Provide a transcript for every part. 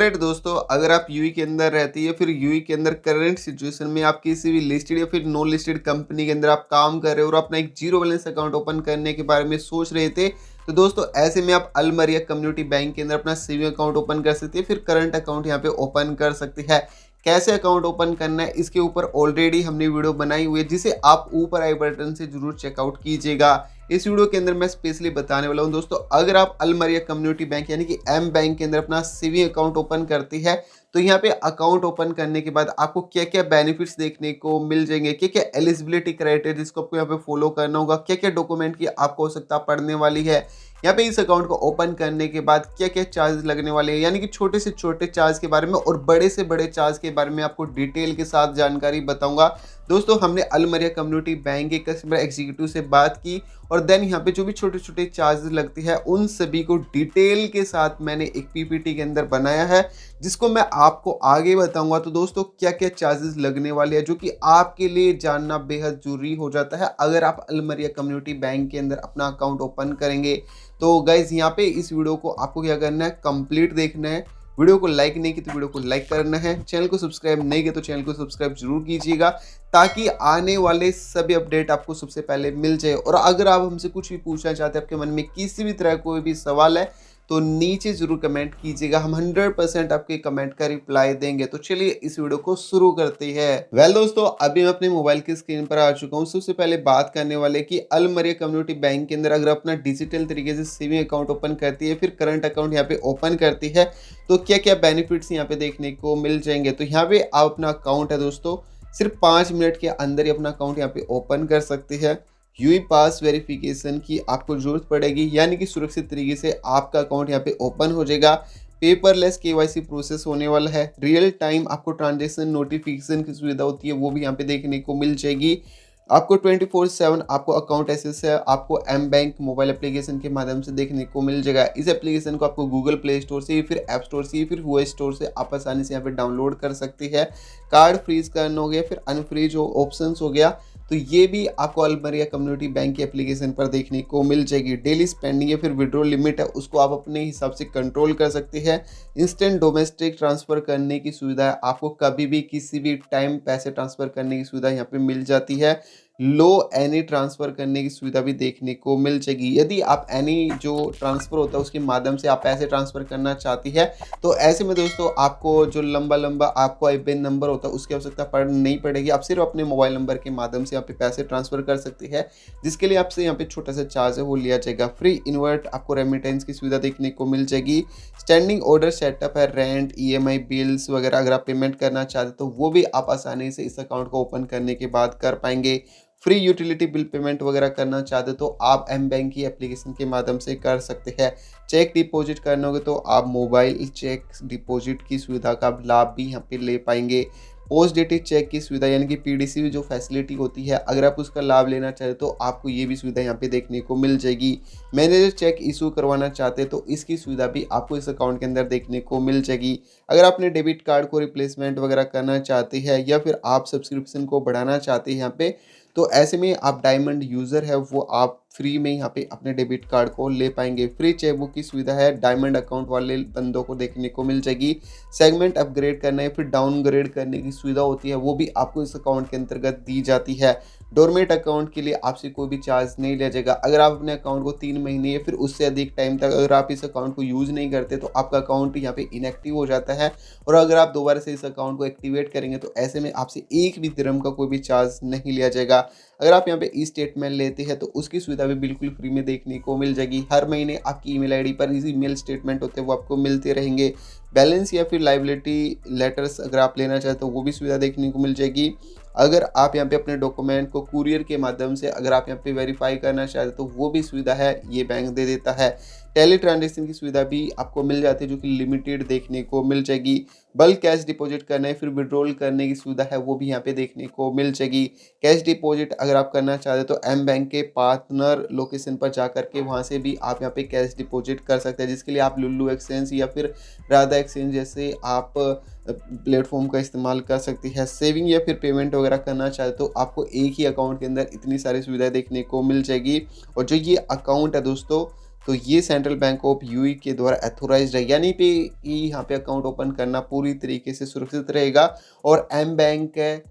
Alright दोस्तों, अगर आप यूएई के अंदर रहते हैं या फिर यूएई के अंदर करंट सिचुएशन में आप किसी भी लिस्टेड या फिर नॉन लिस्टेड कंपनी के अंदर आप काम कर रहे हो और अपना एक जीरो बैलेंस अकाउंट ओपन करने के बारे में सोच रहे थे, तो दोस्तों ऐसे में आप अल मरिया कम्युनिटी बैंक के अंदर अपना सेविंग अकाउंट ओपन कर सकते हैं, फिर करंट अकाउंट यहाँ पे ओपन कर सकते हैं। कैसे अकाउंट ओपन करना है इसके ऊपर ऑलरेडी हमने वीडियो बनाई हुई है, जिसे आप ऊपर आई बटन से जरूर चेकआउट कीजिएगा। इस वीडियो के अंदर मैं स्पेशली बताने वाला हूं दोस्तों, अगर आप अल मरिया कम्युनिटी बैंक यानी कि एम बैंक के अंदर अपना सेविंग अकाउंट ओपन करती है, तो यहाँ पे अकाउंट ओपन करने के बाद आपको क्या क्या बेनिफिट्स देखने को मिल जाएंगे, क्या क्या एलिजिबिलिटी क्राइटेरिया जिसको आपको यहाँ पे फॉलो करना होगा, क्या क्या डॉक्यूमेंट की आपको आवश्यकता पड़ने वाली है, यहाँ पे इस अकाउंट को ओपन करने के बाद क्या क्या चार्ज लगने वाले हैं, यानी कि छोटे से छोटे चार्ज के बारे में और बड़े से बड़े चार्ज के बारे में आपको डिटेल के साथ जानकारी बताऊंगा। दोस्तों हमने अल मरिया कम्युनिटी बैंक के कस्टमर एग्जीक्यूटिव से बात की और देन यहाँ पे जो भी छोटे छोटे चार्जेस लगती है उन सभी को डिटेल के साथ मैंने एक पीपीटी के अंदर बनाया है, जिसको मैं आपको आगे बताऊंगा। तो दोस्तों क्या क्या चार्जेस लगने वाले हैं जो कि आपके लिए जानना बेहद जरूरी हो जाता है अगर आप अल मरिया कम्युनिटी बैंक के अंदर अपना अकाउंट ओपन करेंगे। तो गाइज यहाँ पे इस वीडियो को आपको क्या करना है, कंप्लीट देखना है। वीडियो को लाइक नहीं की तो वीडियो को लाइक करना है, चैनल को सब्सक्राइब नहीं किया तो चैनल को सब्सक्राइब जरूर कीजिएगा, ताकि आने वाले सभी अपडेट आपको सबसे पहले मिल जाए। और अगर आप हमसे कुछ भी पूछना चाहते हैं, आपके मन में किसी भी तरह कोई भी सवाल है, तो नीचे जरूर कमेंट कीजिएगा, हम 100% आपके कमेंट का रिप्लाई देंगे। तो चलिए इस वीडियो को शुरू करते हैं। दोस्तों अभी मैं अपने मोबाइल की स्क्रीन पर आ चुका हूँ। सबसे पहले बात करने वाले कि अल मरिया कम्युनिटी बैंक के अंदर अगर अपना डिजिटल तरीके से सेविंग अकाउंट ओपन करती है, फिर करंट अकाउंट यहाँ पे ओपन करती है, तो क्या क्या बेनिफिट्स यहाँ पे देखने को मिल जाएंगे। तो यहाँ पे आप अपना अकाउंट है दोस्तों सिर्फ 5 मिनट के अंदर ही अपना अकाउंट यहाँ पे ओपन कर सकते हैं। यूई पास वेरिफिकेशन की आपको जरूरत पड़ेगी, यानी कि सुरक्षित तरीके से आपका अकाउंट यहाँ पे ओपन हो जाएगा। पेपरलेस केवाईसी प्रोसेस होने वाला है। रियल टाइम आपको ट्रांजेक्शन नोटिफिकेशन की सुविधा होती है, वो भी यहाँ पे देखने को मिल जाएगी। आपको 24/7 आपको अकाउंट एक्सेस है, आपको एम बैंक मोबाइल एप्लीकेशन के माध्यम से देखने को मिल जाएगा। इस एप्लीकेशन को आपको गूगल प्ले स्टोर से, फिर ऐप स्टोर से, फिर हुआ स्टोर से आप आसानी से यहाँ पे डाउनलोड कर सकती है। कार्ड फ्रीज करना हो गया, फिर अनफ्रीज ऑप्शंस हो गया, तो ये भी आपको अल मरिया कम्युनिटी बैंक के एप्लीकेशन पर देखने को मिल जाएगी। डेली स्पेंडिंग या फिर विड्रॉल लिमिट है, उसको आप अपने हिसाब से कंट्रोल कर सकते हैं। इंस्टेंट डोमेस्टिक ट्रांसफ़र करने की सुविधा है, आपको कभी भी किसी भी टाइम पैसे ट्रांसफ़र करने की सुविधा यहाँ पे मिल जाती है। लो एनी ट्रांसफ़र करने की सुविधा भी देखने को मिल जाएगी। यदि आप एनी जो ट्रांसफ़र होता है उसके माध्यम से आप पैसे ट्रांसफ़र करना चाहती है, तो ऐसे में दोस्तों आपको जो लंबा आपको आईपीएन नंबर होता है उसकी आवश्यकता नहीं पड़ेगी। आप सिर्फ अपने मोबाइल नंबर के माध्यम से यहाँ पे पैसे ट्रांसफ़र कर सकती है, जिसके लिए आपसे यहाँ पे छोटा सा चार्ज है वो लिया जाएगा। फ्री इन्वर्ट आपको रेमिटेंस की सुविधा देखने को मिल जाएगी। स्टैंडिंग ऑर्डर सेटअप है, रेंट, ईएमआई बिल्स वगैरह अगर आप पेमेंट करना चाहते तो वो भी आप आसानी से इस अकाउंट को ओपन करने के बाद कर पाएंगे। फ्री यूटिलिटी बिल पेमेंट वगैरह करना चाहते तो आप एम बैंक की एप्लीकेशन के माध्यम से कर सकते हैं। चेक डिपॉजिट करना होगा तो आप मोबाइल चेक डिपॉजिट की सुविधा का लाभ भी यहाँ पे ले पाएंगे। पोस्ट डेटेड चेक की सुविधा यानी कि पीडीसी जो फैसिलिटी होती है, अगर आप उसका लाभ लेना चाहते तो आपको ये भी सुविधा यहाँ पे देखने को मिल जाएगी। मैनेजर चेक इशू करवाना चाहते तो इसकी सुविधा भी आपको इस अकाउंट के अंदर देखने को मिल जाएगी। अगर आपने डेबिट कार्ड को रिप्लेसमेंट वगैरह करना चाहते हैं या फिर आप सब्सक्रिप्शन को बढ़ाना चाहते हैं यहाँ पे, तो ऐसे में आप डायमंड यूज़र है वो आप फ्री में यहाँ पे अपने डेबिट कार्ड को ले पाएंगे। फ्री चेकबुक की सुविधा है, डायमंड अकाउंट वाले बंदों को देखने को मिल जाएगी। सेगमेंट अपग्रेड करना है, फिर डाउनग्रेड करने की सुविधा होती है, वो भी आपको इस अकाउंट के अंतर्गत दी जाती है। डोरमेट अकाउंट के लिए आपसे कोई भी चार्ज नहीं लिया जाएगा। अगर आप अपने अकाउंट को 3 महीने या फिर उससे अधिक टाइम तक अगर आप इस अकाउंट को यूज़ नहीं करते तो आपका अकाउंट यहाँ पे इनएक्टिव हो जाता है, और अगर आप दोबारा से इस अकाउंट को एक्टिवेट करेंगे तो ऐसे में आपसे एक भी दिरहम का कोई भी चार्ज नहीं लिया जाएगा। अगर आप यहाँ पे ई स्टेटमेंट लेते हैं तो उसकी सुविधा भी बिल्कुल फ्री में देखने को मिल जाएगी। हर महीने आपकी ईमेल आईडी पर इसी ईमेल स्टेटमेंट होते हैं वो आपको मिलते रहेंगे। बैलेंस या फिर लाइबिलिटी लेटर्स अगर आप लेना चाहते तो वो भी सुविधा देखने को मिल जाएगी। अगर आप यहाँ पे अपने डॉक्यूमेंट को कुरियर के माध्यम से अगर आप यहाँ पे वेरीफाई करना चाहते तो वो भी सुविधा है, ये बैंक दे देता है। टेली ट्रांजेक्शन की सुविधा भी आपको मिल जाती है जो कि लिमिटेड देखने को मिल जाएगी। बल्क कैश डिपॉजिट करना है, फिर विड्रॉल करने की सुविधा है वो भी यहाँ पे देखने को मिल जाएगी। कैश डिपॉजिट अगर आप करना चाहते तो एम बैंक के पार्टनर लोकेशन पर जा करके वहाँ से भी आप यहाँ पे कैश डिपॉजिट कर सकते हैं, जिसके लिए आप लुल्लू एक्सचेंज या फिर राधा एक्सचेंज जैसे आप प्लेटफॉर्म का इस्तेमाल कर सकती है। सेविंग या फिर पेमेंट वगैरह करना चाहते तो आपको एक ही अकाउंट के अंदर इतनी सारी सुविधाएं देखने को मिल जाएगी। और जो ये अकाउंट है दोस्तों तो ये सेंट्रल बैंक ऑफ यूएई के द्वारा अथोराइज्ड है, यानी पे यहाँ पे अकाउंट ओपन करना पूरी तरीके से सुरक्षित रहेगा। और एम बैंक है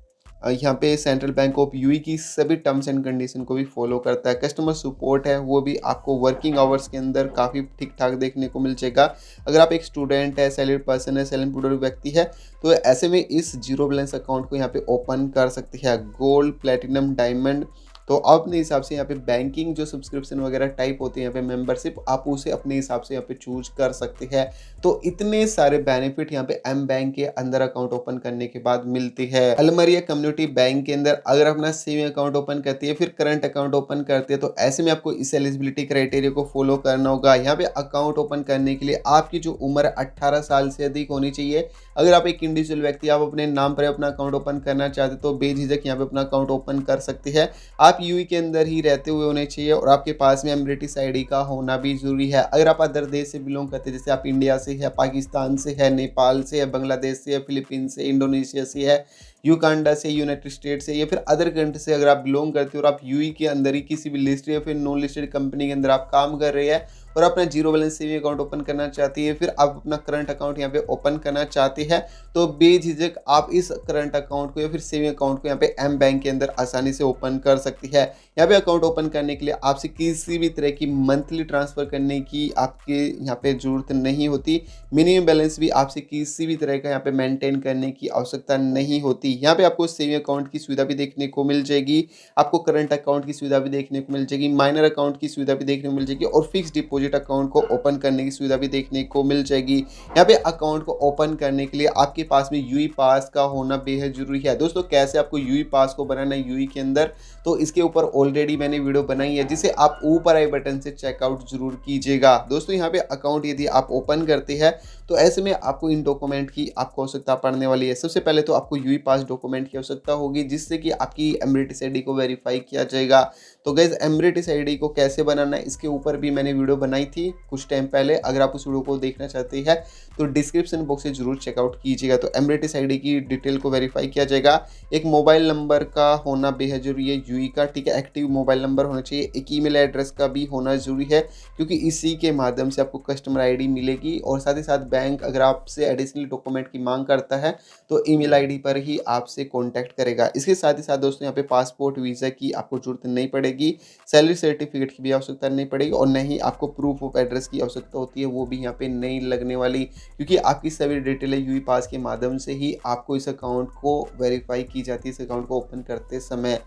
यहाँ पे सेंट्रल बैंक ऑफ यूएई की सभी टर्म्स एंड कंडीशन को भी फॉलो करता है। कस्टमर सपोर्ट है वो भी आपको वर्किंग आवर्स के अंदर काफ़ी ठीक ठाक देखने को मिल जाएगा। अगर आप एक स्टूडेंट है, सैलरीड पर्सन है, सेल्फ एम्प्लॉयड व्यक्ति है, तो ऐसे में इस जीरो बैलेंस अकाउंट को यहाँ पे ओपन कर सकते हैं। गोल्ड, प्लेटिनम, डायमंड, तो अपने हिसाब से यहाँ पे बैंकिंग जो सब्सक्रिप्शन वगैरह टाइप होती है यहाँ पे मेंबरशिप, आप उसे अपने हिसाब से यहाँ पे चूज कर सकते हैं। तो इतने सारे बेनिफिट यहाँ पे एम बैंक के अंदर अकाउंट ओपन करने के बाद मिलती है। अलमरिया कम्युनिटी बैंक के अंदर अगर अपना सेविंग अकाउंट ओपन करती है, फिर करंट अकाउंट ओपन करती है, तो ऐसे में आपको इस एलिजिबिलिटी क्राइटेरिया को फॉलो करना होगा। यहाँ पे अकाउंट ओपन करने के लिए आपकी जो उम्र 18 साल से अधिक होनी चाहिए। अगर आप एक इंडिविजुअल व्यक्ति, आप अपने नाम पर अपना अकाउंट ओपन करना चाहते तो बेझिझक यहाँ पे अपना अकाउंट ओपन कर सकते हैं। आप यूएई के अंदर ही रहते हुए होने चाहिए और आपके पास में एमिरेटिस आईडी का होना भी जरूरी है। अगर आप अदर देश से बिलोंग करते हैं, जैसे आप इंडिया से है, पाकिस्तान से है, नेपाल से है, बांग्लादेश से है, फिलीपींस से, इंडोनेशिया से है, युगांडा से, यूनाइटेड स्टेट से, या फिर अदर कंट्री से अगर आप बिलोंग करते हो और आप यूएई के अंदर ही किसी भी लिस्टेड या फिर नॉन लिस्टेड कंपनी के अंदर आप काम कर रहे हैं और अपना zero balance saving account open करना चाहती है, फिर आप अपना करंट अकाउंट यहाँ पे ओपन करना चाहते हैं, तो बेझिझक आप इस करंट अकाउंट को या फिर सेविंग अकाउंट को यहाँ पे एम बैंक के अंदर आसानी से ओपन कर सकती है। यहाँ पे अकाउंट ओपन करने के लिए आपसे किसी भी तरह की मंथली ट्रांसफर करने की आपके यहाँ पे जरूरत नहीं होती। मिनिमम बैलेंस भी आपसे किसी भी तरह का यहाँ पे मेंटेन करने की आवश्यकता नहीं होती। यहाँ पे आपको सेविंग अकाउंट की सुविधा भी देखने को मिल जाएगी, आपको करंट अकाउंट की सुविधा भी देखने को मिल जाएगी, माइनर अकाउंट की सुविधा भी देखने को मिल जाएगी और फिक्स डिपॉजिट अकाउंट को ओपन करने की सुविधा भी देखने को मिल जाएगी। यहाँ पे अकाउंट को ओपन करने के लिए आपके पास में यूई पास का होना बेहद जरूरी है। दोस्तों कैसे आपको यूई पास को बनाना है यूई के अंदर, तो इसके ऊपर ऑलरेडी मैंने वीडियो बनाई है, जिसे आप ऊपर आई बटन से चेकआउट जरूर कीजिएगा। दोस्तों यहाँ पे अकाउंट यदि आप ओपन करते हैं तो ऐसे में आपको इन डॉक्यूमेंट की आपको आवश्यकता पड़ने वाली है। सबसे पहले तो आपको यूई पास डॉक्यूमेंट की आवश्यकता होगी, जिससे कि आपकी एमिरेटिस आईडी को वेरीफाई किया जाएगा। तो गाइस एमिरेटिस आईडी को कैसे बनाना है इसके ऊपर भी मैंने वीडियो बनाई थी कुछ टाइम पहले। अगर आप उस वीडियो को देखना चाहते हैं तो डिस्क्रिप्शन बॉक्स से जरूर चेकआउट कीजिएगा। तो एमिरेटिस आईडी की डिटेल को वेरीफाई किया जाएगा। एक मोबाइल नंबर का होना बेहद जरूरी है यूई का, ठीक है, एक्टिव मोबाइल नंबर होना चाहिए। एक ईमेल एड्रेस का भी होना जरूरी है, क्योंकि इसी के माध्यम से आपको कस्टमर आईडी मिलेगी। और साथ ही साथ बैंक अगर आपसे एडिशनल डॉक्यूमेंट की मांग करता है तो ईमेल आईडी पर ही आपसे कांटेक्ट करेगा। इसके साथ ही साथ दोस्तों यहाँ पे पासपोर्ट, वीज़ा की आपको जरूरत नहीं पड़ेगी, सैलरी सर्टिफिकेट की भी आवश्यकता नहीं पड़ेगी और न ही आपको प्रूफ ऑफ एड्रेस की आवश्यकता होती है, वो भी यहाँ पे नहीं लगने वाली, क्योंकि आपकी सभी डिटेल यूई पास के माध्यम से ही आपको इस अकाउंट को वेरीफाई की जाती है इस अकाउंट को ओपन करते समय।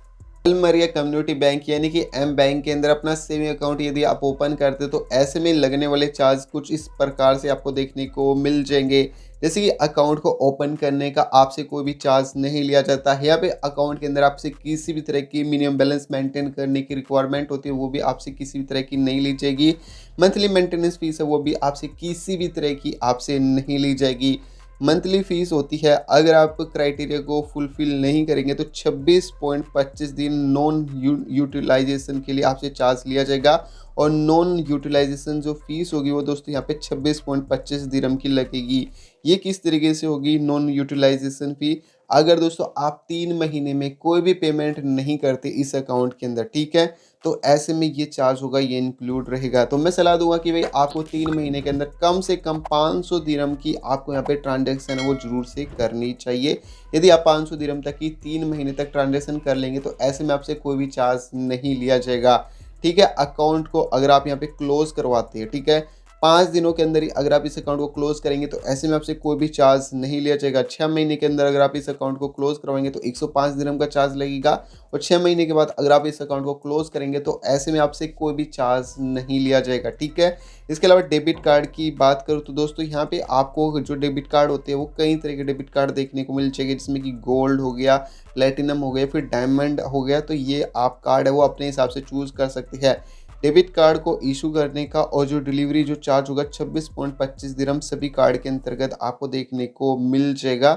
अलमरिया कम्युनिटी बैंक यानी कि एम बैंक के अंदर अपना सेविंग अकाउंट यदि आप ओपन करते तो ऐसे में लगने वाले चार्ज कुछ इस प्रकार से आपको देखने को मिल जाएंगे। जैसे कि अकाउंट को ओपन करने का आपसे कोई भी चार्ज नहीं लिया जाता है। यहाँ पे अकाउंट के अंदर आपसे किसी भी तरह की मिनिमम बैलेंस मेंटेन करने की रिक्वायरमेंट होती है, वो भी आपसे किसी भी तरह की नहीं ली जाएगी। मंथली मेंटेनेंस फीस है वो भी आपसे किसी भी तरह की आपसे नहीं ली जाएगी। मंथली फीस होती है, अगर आप क्राइटेरिया को फुलफिल नहीं करेंगे तो 26.25 दिन नॉन यूटिलाइजेशन के लिए आपसे चार्ज लिया जाएगा। और नॉन यूटिलाइजेशन जो फीस होगी वो दोस्तों यहाँ पे 26.25 दिरहम की लगेगी। ये किस तरीके से होगी नॉन यूटिलाइजेशन फी? अगर दोस्तों आप 3 महीने में कोई भी पेमेंट नहीं करते इस अकाउंट के अंदर, ठीक है, तो ऐसे में ये चार्ज होगा, ये इंक्लूड रहेगा। तो मैं सलाह दूंगा कि भाई आपको 3 महीने के अंदर कम से कम 500 दिरहम की आपको यहाँ पे ट्रांजैक्शन है वो जरूर से करनी चाहिए। यदि आप 500 दिरहम तक की 3 महीने तक ट्रांजैक्शन कर लेंगे तो ऐसे में आपसे कोई भी चार्ज नहीं लिया जाएगा, ठीक है। अकाउंट को अगर आप यहाँ पे क्लोज करवाते हैं, ठीक है, 5 दिनों के अंदर ही अगर आप इस अकाउंट को क्लोज करेंगे तो ऐसे में आपसे कोई भी चार्ज नहीं लिया जाएगा। 6 महीने के अंदर अगर आप इस अकाउंट को क्लोज करवाएंगे तो 105 दिरहम का चार्ज लगेगा। और 6 महीने के बाद अगर आप इस अकाउंट को क्लोज करेंगे तो ऐसे में आपसे कोई भी चार्ज नहीं लिया जाएगा, ठीक है। इसके अलावा डेबिट कार्ड की बात करूँ तो दोस्तों यहाँ पे आपको जो डेबिट कार्ड होते हैं वो कई तरह के डेबिट कार्ड देखने को मिल जाएंगे, जिसमें कि गोल्ड हो गया, प्लेटिनम हो गया, फिर डायमंड हो गया। तो ये आप कार्ड है वो अपने हिसाब से चूज कर सकते हैं। डेबिट कार्ड को इशू करने का और जो डिलीवरी जो चार्ज होगा 26.25 दिरहम सभी कार्ड के अंतर्गत आपको देखने को मिल जाएगा,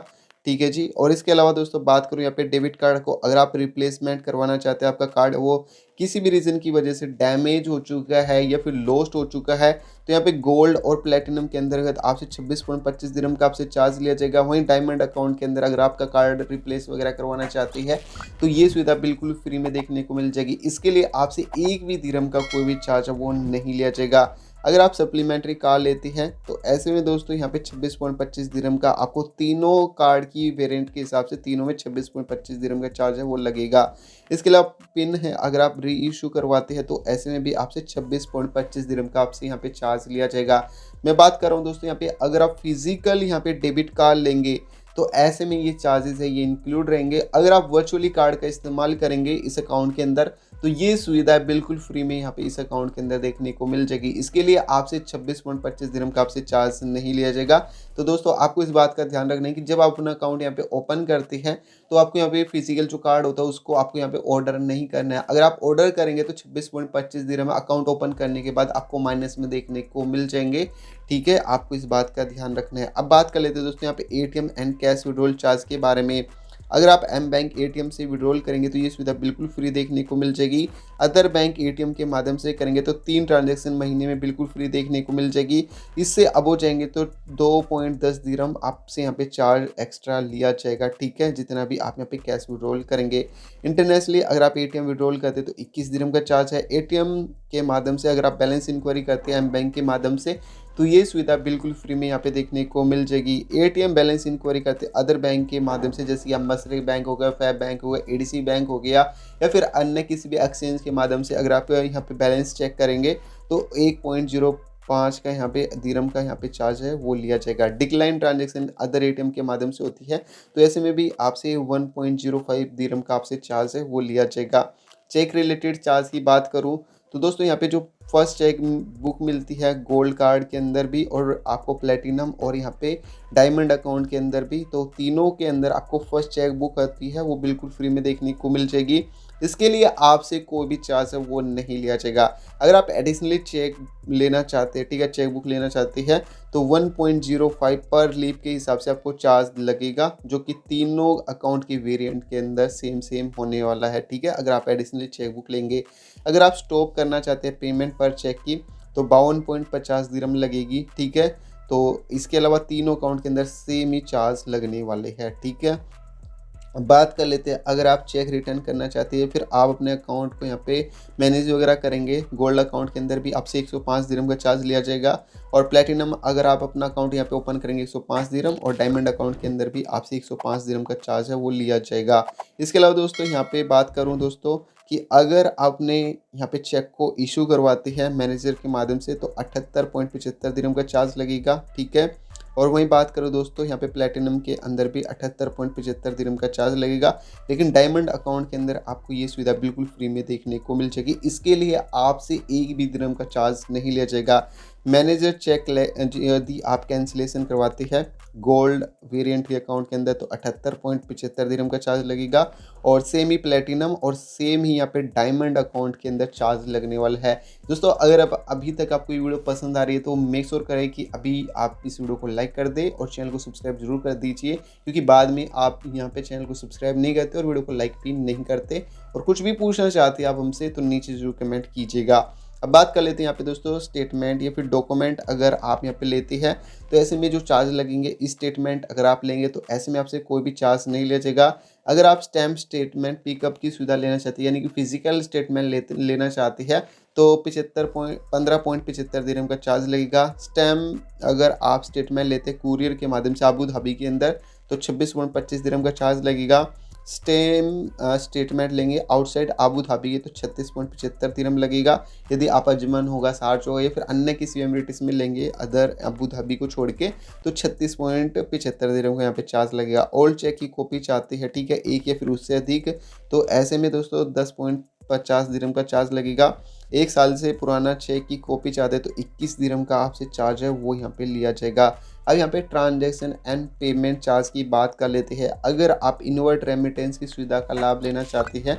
ठीक है जी। और इसके अलावा दोस्तों बात करूँ यहाँ पे डेबिट कार्ड को, अगर आप रिप्लेसमेंट करवाना चाहते हैं, आपका कार्ड वो किसी भी रीज़न की वजह से डैमेज हो चुका है या फिर लॉस्ट हो चुका है, तो यहाँ पे गोल्ड और प्लेटिनम के अंतर्गत आपसे 26.25 दिरहम का आपसे चार्ज लिया जाएगा। वहीं डायमंड अकाउंट के अंदर अगर आपका कार्ड रिप्लेस वगैरह करवाना चाहती है तो ये सुविधा बिल्कुल फ्री में देखने को मिल जाएगी। इसके लिए आपसे एक भी दिरहम का कोई भी चार्ज वो नहीं लिया जाएगा। अगर आप सप्लीमेंट्री कार्ड लेते हैं तो ऐसे में दोस्तों यहाँ पे 26.25 दिरहम का आपको तीनों कार्ड की वेरिएंट के हिसाब से तीनों में 26.25 दिरहम का चार्ज है वो लगेगा। इसके अलावा पिन है, अगर आप री इशू करवाते हैं तो ऐसे में भी आपसे 26.25 दिरहम का आपसे यहाँ पे चार्ज लिया जाएगा। मैं बात कर रहा हूँ दोस्तों यहाँ पे अगर आप फिजिकल यहाँ पे डेबिट कार्ड लेंगे तो ऐसे में ये चार्जेस है ये इंक्लूड रहेंगे। अगर आप वर्चुअली कार्ड का इस्तेमाल करेंगे इस अकाउंट के अंदर तो ये सुविधा बिल्कुल फ्री में यहाँ पे इस अकाउंट के अंदर देखने को मिल जाएगी। इसके लिए आपसे 26.25 दिरहम का आपसे चार्ज नहीं लिया जाएगा। तो दोस्तों आपको इस बात का ध्यान रखना है कि जब आप अपना अकाउंट यहाँ पे ओपन करते हैं तो आपको यहाँ पे फिजिकल जो कार्ड होता है उसको आपको यहाँ पे ऑर्डर नहीं करना है। अगर आप ऑर्डर करेंगे तो 26.25 दिरहम अकाउंट ओपन करने के बाद आपको माइनस में देखने को मिल जाएंगे। ठीक है, आपको इस बात का ध्यान रखना है। अब बात कर लेते हैं दोस्तों यहाँ पे ATM and cash withdrawal charge के बारे में। अगर आप एम बैंक एटीएम से विड्रॉल करेंगे तो ये सुविधा बिल्कुल फ्री देखने को मिल जाएगी। अदर बैंक एटीएम के माध्यम से करेंगे तो 3 ट्रांजैक्शन महीने में बिल्कुल फ्री देखने को मिल जाएगी। इससे अब हो जाएंगे तो 2.10 दिरहम आपसे यहाँ पे चार्ज एक्स्ट्रा लिया जाएगा। ठीक है, जितना भी आप यहाँ पे कैश विड्रॉल करेंगे। इंटरनेशनली अगर आप एटीएम विड्रॉल करते हैं तो 21 दिरहम का चार्ज है। एटीएम के माध्यम से अगर आप बैलेंस इंक्वायरी करते हैं एम बैंक के माध्यम से तो ये सुविधा बिल्कुल फ्री में यहाँ पे देखने को मिल जाएगी। एटीएम बैलेंस इंक्वायरी करते अदर बैंक के माध्यम से, जैसे कि मसरे बैंक हो गया, फैब बैंक हो गया, एडीसी बैंक हो गया या फिर अन्य किसी भी एक्सचेंज के माध्यम से अगर आप यहाँ पे बैलेंस चेक करेंगे तो 1.05 का यहाँ पे दिरहम का यहाँ पे चार्ज है वो लिया जाएगा। डिक्लाइन ट्रांजेक्शन अदर एटीएम के माध्यम से होती है तो ऐसे में भी आपसे 1.05 दिरहम का आपसे चार्ज है वो लिया जाएगा। चेक रिलेटेड चार्ज की बात करूँ तो दोस्तों यहाँ पे जो फर्स्ट चेक बुक मिलती है गोल्ड कार्ड के अंदर भी और आपको प्लेटिनम और यहाँ पे डायमंड अकाउंट के अंदर भी, तो तीनों के अंदर आपको फर्स्ट चेक बुक आती है वो बिल्कुल फ्री में देखने को मिल जाएगी। इसके लिए आपसे कोई भी चार्ज है वो नहीं लिया जाएगा। अगर आप एडिशनली चेक लेना चाहते हैं, ठीक है, चेक बुक लेना चाहते हैं तो 1.05 पर लीफ के हिसाब से आपको चार्ज लगेगा, जो कि तीनों अकाउंट की वेरिएंट के अंदर सेम होने वाला है। ठीक है, अगर आप एडिशनली चेक बुक लेंगे। अगर आप स्टॉप करना चाहते हैं पेमेंट पर चेक की तो 52.50 दिरहम लगेगी। ठीक है, तो इसके अलावा तीनों अकाउंट के अंदर सेम ही चार्ज लगने वाले हैं। ठीक है, बात कर लेते हैं अगर आप चेक रिटर्न करना चाहते हैं, फिर आप अपने अकाउंट को यहाँ पे मैनेज वगैरह करेंगे। गोल्ड अकाउंट के अंदर भी आपसे 105 दिरहम का चार्ज लिया जाएगा और प्लेटिनम अगर आप अपना अकाउंट यहाँ पे ओपन करेंगे 105 दिरहम और डायमंड अकाउंट के अंदर भी आपसे 105 दिरहम का चार्ज है वो लिया जाएगा। इसके अलावा दोस्तों यहाँ पे बात करूँ दोस्तों कि अगर आपने यहाँ पे चेक को इशू करवाते हैं मैनेजर के माध्यम से तो 78.75 दिरहम का चार्ज लगेगा। ठीक है, और वहीं बात करो दोस्तों यहाँ पे प्लेटिनम के अंदर भी 78.75 दिरहम का चार्ज लगेगा। लेकिन डायमंड अकाउंट के अंदर आपको ये सुविधा बिल्कुल फ्री में देखने को मिल जाएगी। इसके लिए आपसे एक भी दिरहम का चार्ज नहीं लिया जाएगा। मैनेजर चेक यदि आप कैंसिलेशन करवाते हैं गोल्ड वेरिएंट के अकाउंट के अंदर तो 78.75 दिरहम का चार्ज लगेगा और सेम ही प्लेटिनम और सेम ही यहाँ पे डायमंड अकाउंट के अंदर चार्ज लगने वाला है। दोस्तों अगर आप अभी तक आपको ये वीडियो पसंद आ रही है तो मेक श्योर करें कि अभी आप इस वीडियो को लाइक कर दें और चैनल को सब्सक्राइब जरूर कर दीजिए, क्योंकि बाद में आप यहाँ पे चैनल को सब्सक्राइब नहीं करते और वीडियो को लाइक भी नहीं करते। और कुछ भी पूछना चाहते हैं आप हमसे तो नीचे जरूर कमेंट कीजिएगा। अब बात कर लेते हैं यहाँ पे दोस्तों स्टेटमेंट या फिर डॉक्यूमेंट अगर आप यहाँ पे लेते हैं तो ऐसे में जो चार्ज लगेंगे, इस स्टेटमेंट अगर आप लेंगे तो ऐसे में आपसे कोई भी चार्ज नहीं लिया जाएगा। अगर आप स्टैम्प स्टेटमेंट पिकअप की सुविधा लेना चाहते हैं यानी कि फिजिकल स्टेटमेंट लेना चाहते हैं तो 15.75 दिरहम का चार्ज लगेगा। स्टैम्प अगर आप स्टेटमेंट लेते हैं कुरियर के माध्यम से अबू धाबी के अंदर तो 26.25 दिरहम का चार्ज लगेगा। स्टेटमेंट लेंगे आउटसाइड अबू धाबी के तो 36.75 दिरहम लगेगा। यदि आप अजमन होगा, शारजा होगा या फिर अन्य किसी एमिरेट्स में लेंगे अदर अबू धाबी को छोड़ के तो 36.75 दिरहम का यहाँ पे चार्ज लगेगा। ओल्ड चेक की कॉपी चाहते हैं, ठीक है, एक या फिर उससे अधिक, तो ऐसे में दोस्तों 10.50 दिरहम का चार्ज लगेगा। 1 साल से पुराना चेक की कॉपी चाहते हैं तो 21 दिरहम का आपसे चार्ज है वो यहाँ पे लिया जाएगा। अब यहाँ पे ट्रांजैक्शन एंड पेमेंट चार्ज की बात कर लेते हैं। अगर आप इनवर्ट रेमिटेंस की सुविधा का लाभ लेना चाहते हैं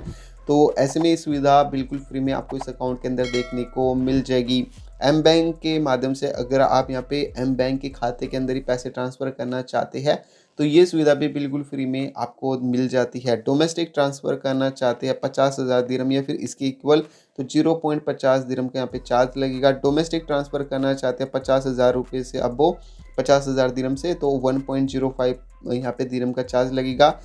तो ऐसे में ये सुविधा बिल्कुल फ्री में आपको इस अकाउंट के अंदर देखने को मिल जाएगी। एम बैंक के माध्यम से अगर आप यहाँ पे एम बैंक के खाते के अंदर ही पैसे ट्रांसफ़र करना चाहते हैं तो ये सुविधा भी बिल्कुल फ्री में आपको मिल जाती है। डोमेस्टिक ट्रांसफ़र करना चाहते हैं 50,000 दिरहम या फिर इसके इक्वल, तो 0.50 दिरहम का यहाँ पे चार्ज लगेगा। डोमेस्टिक ट्रांसफ़र करना चाहते हैं 50,000 रुपये से अबव 50,000 दिरहम से, तो 1.05 यहाँ पे दिरहम का चार्ज लगेगा।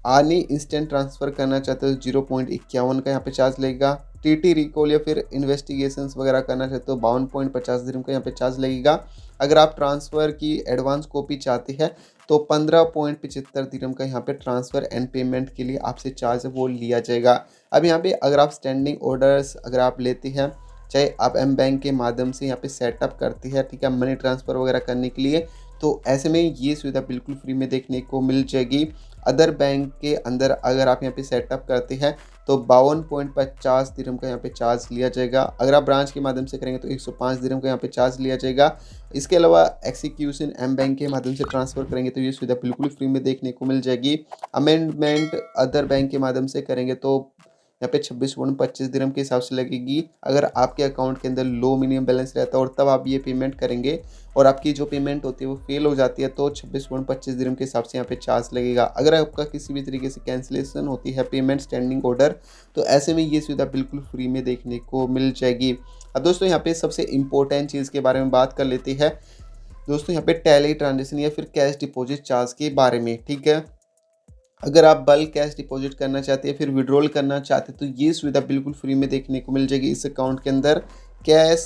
आनी इंस्टेंट ट्रांसफ़र करना चाहते हो 0.51 का यहाँ पे चार्ज लगेगा। टीटी रिकॉल या फिर इन्वेस्टिगेशंस वगैरह करना चाहते हो 52.50 दिरहम का यहाँ पे चार्ज लगेगा। अगर आप ट्रांसफ़र की एडवांस कॉपी चाहते हैं तो 15.75 दिरहम का यहाँ पे ट्रांसफ़र एंड पेमेंट के लिए आपसे चार्ज वो लिया जाएगा। अब यहाँ पे अगर आप स्टैंडिंग ऑर्डर्स अगर आप लेते हैं, चाहे आप एम बैंक के माध्यम से यहाँ पे सेटअप करते हैं, ठीक है, मनी ट्रांसफ़र वगैरह करने के लिए, तो ऐसे में ये सुविधा बिल्कुल फ्री में देखने को मिल जाएगी। अदर बैंक के अंदर अगर आप यहाँ पे सेटअप करते हैं तो 52.50 दिरहम का यहाँ पे चार्ज लिया जाएगा। अगर आप ब्रांच के माध्यम से करेंगे तो 105 दिरहम का यहाँ पे चार्ज लिया जाएगा। इसके अलावा एक्सिक्यूशन एम बैंक के माध्यम से ट्रांसफ़र करेंगे तो ये सुविधा बिल्कुल फ्री में देखने को मिल जाएगी। अमेंडमेंट अदर बैंक के माध्यम से करेंगे तो यहाँ पे 26.25 दिरहम के हिसाब से लगेगी। अगर आपके अकाउंट के अंदर लो मिनिमम बैलेंस रहता है और तब आप ये पेमेंट करेंगे और आपकी जो पेमेंट होती है वो फेल हो जाती है तो 26.25 दिरहम के हिसाब से यहाँ पे चार्ज लगेगा। अगर आपका किसी भी तरीके से कैंसिलेशन होती है पेमेंट स्टैंडिंग ऑर्डर, तो ऐसे में ये सुविधा बिल्कुल फ्री में देखने को मिल जाएगी। अब दोस्तों यहाँ पे सबसे इंपॉर्टेंट चीज़ के बारे में बात कर लेते हैं दोस्तों, यहाँ पे टैली ट्रांजेक्शन या फिर कैश डिपॉजिट चार्ज के बारे में, ठीक है। अगर आप बल्क कैश डिपॉजिट करना चाहते हैं फिर विड्रॉल करना चाहते हैं तो ये सुविधा बिल्कुल फ्री में देखने को मिल जाएगी। इस अकाउंट के अंदर कैश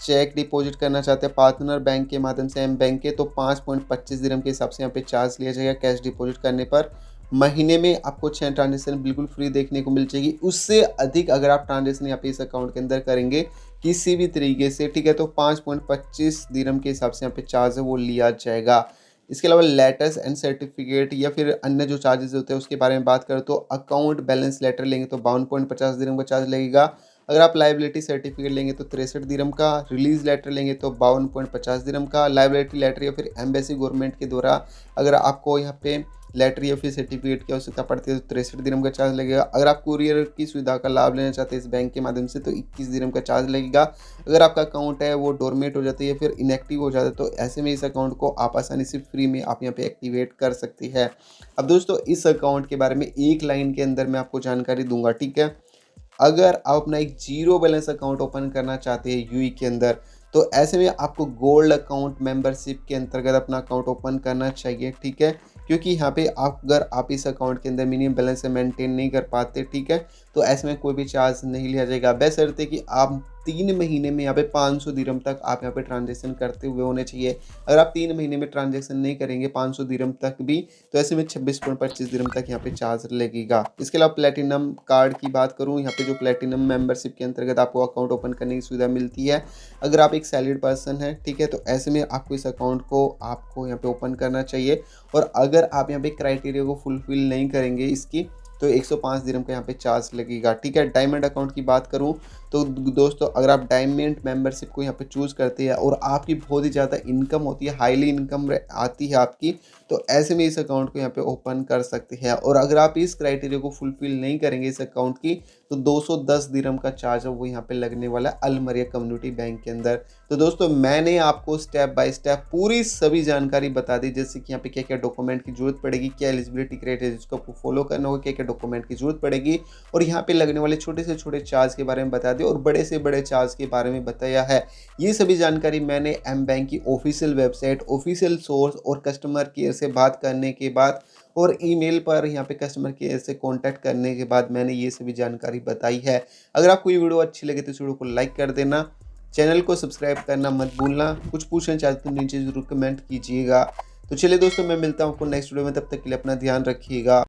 चेक डिपॉजिट करना चाहते हैं पार्टनर बैंक के माध्यम से एम बैंक के, तो 5.25 दिरहम के हिसाब से यहाँ पे चार्ज लिया जाएगा कैश डिपॉजिट करने पर। महीने में आपको 6 ट्रांजेक्शन बिल्कुल फ्री देखने को मिल जाएगी। उससे अधिक अगर आप ट्रांजेक्शन यहाँ पे इस अकाउंट के अंदर करेंगे किसी भी तरीके से, ठीक है, तो 5.25 दिरहम के हिसाब से यहाँ पे चार्ज है वो लिया जाएगा। इसके अलावा लेटर्स एंड सर्टिफिकेट या फिर अन्य जो चार्जेस होते हैं उसके बारे में बात करें तो अकाउंट बैलेंस लेटर लेंगे तो 52.50 दिरहम का चार्ज लगेगा। अगर आप लाइबिलिटी सर्टिफिकेट लेंगे तो 63 दिरहम का, रिलीज लेटर लेंगे तो 52.50 दिरहम का, लाइबिलिटी लेटर या फिर एम्बेसी गवर्नमेंट के द्वारा अगर आपको यहाँ पे लेटर या फिर सर्टिफिकेट की आवश्यकता पड़ती है तो 63 दिरहम का चार्ज लगेगा। अगर आप कुरियर की सुविधा का लाभ लेना चाहते हैं इस बैंक के माध्यम से तो 21 दिरहम का चार्ज लगेगा। अगर आपका अकाउंट है वो डोरमेट हो जाता है या फिर इनएक्टिव हो जाता है तो ऐसे में इस अकाउंट को आप आसानी से फ्री में आप यहाँ पे एक्टिवेट कर सकते हैं। अब दोस्तों इस अकाउंट के बारे में एक लाइन के अंदर मैं आपको जानकारी दूंगा, ठीक है। अगर आप अपना एक जीरो बैलेंस अकाउंट ओपन करना चाहते हैं यूई के अंदर तो ऐसे में आपको गोल्ड अकाउंट मेंबरशिप के अंतर्गत अपना अकाउंट ओपन करना चाहिए, ठीक है, क्योंकि यहाँ पे अगर आप इस अकाउंट के अंदर मिनिमम बैलेंस मेंटेन नहीं कर पाते, ठीक है, तो ऐसे में कोई भी चार्ज नहीं लिया जाएगा। बशर्ते कि आप 3 महीने में यहाँ पे 500 दिरहम तक आप यहाँ पे ट्रांजेक्शन करते हुए होने चाहिए। अगर आप 3 महीने में ट्रांजेक्शन नहीं करेंगे 500 दिरहम तक भी तो ऐसे में 26.25 दिरहम तक यहाँ पे चार्ज लगेगा। इसके अलावा प्लेटिनम कार्ड की बात करूँ, यहाँ पे जो प्लेटिनम मेंबरशिप के अंतर्गत आपको अकाउंट ओपन करने की सुविधा मिलती है। अगर आप एक सैलरीड पर्सन है, ठीक है, तो ऐसे में आपको इस अकाउंट को आपको यहाँ पे ओपन करना चाहिए। और अगर आप यहाँ पे क्राइटेरिया को फुलफिल नहीं करेंगे इसकी तो 105 दिरहम का यहाँ पे चार्ज लगेगा, ठीक है। डायमंड अकाउंट की बात करूँ तो दोस्तों अगर आप डायमंड मेंबरशिप को यहाँ पे चूज़ करते हैं और आपकी बहुत ही ज़्यादा इनकम होती है, हाईली इनकम आती है आपकी, तो ऐसे में इस अकाउंट को यहाँ पे ओपन कर सकते हैं। और अगर आप इस क्राइटेरिया को फुलफिल नहीं करेंगे इस अकाउंट की तो 210 दिरहम का चार्ज है वो यहाँ पे लगने वाला है अलमरिया कम्युनिटी बैंक के अंदर। तो दोस्तों मैंने आपको स्टेप बाय स्टेप पूरी सभी जानकारी बता दी, जैसे कि यहाँ पे क्या क्या डॉक्यूमेंट की जरूरत पड़ेगी, क्या एलिजिबिलिटी क्राइटेरिया जिसको आपको फॉलो करना होगा, क्या क्या डॉक्यूमेंट की जरूरत पड़ेगी, और यहाँ पे लगने वाले छोटे से छोटे चार्ज के बारे में बता दिया और बड़े से बड़े चार्ज के बारे में बताया है। ये सभी जानकारी मैंने एम बैंक की ऑफिशियल वेबसाइट, ऑफिशियल सोर्स और कस्टमर केयर से बात करने के बाद और ईमेल पर यहाँ पे कस्टमर केयर से कांटेक्ट करने के बाद मैंने ये सभी जानकारी बताई है। अगर आपको ये वीडियो अच्छी लगे तो इस वीडियो को लाइक कर देना, चैनल को सब्सक्राइब करना मत भूलना, कुछ पूछना चाहते तो नीचे जरूर कमेंट कीजिएगा। तो चलिए दोस्तों मैं मिलता हूँ आपको नेक्स्ट वीडियो में, तब तक के लिए अपना ध्यान रखिएगा।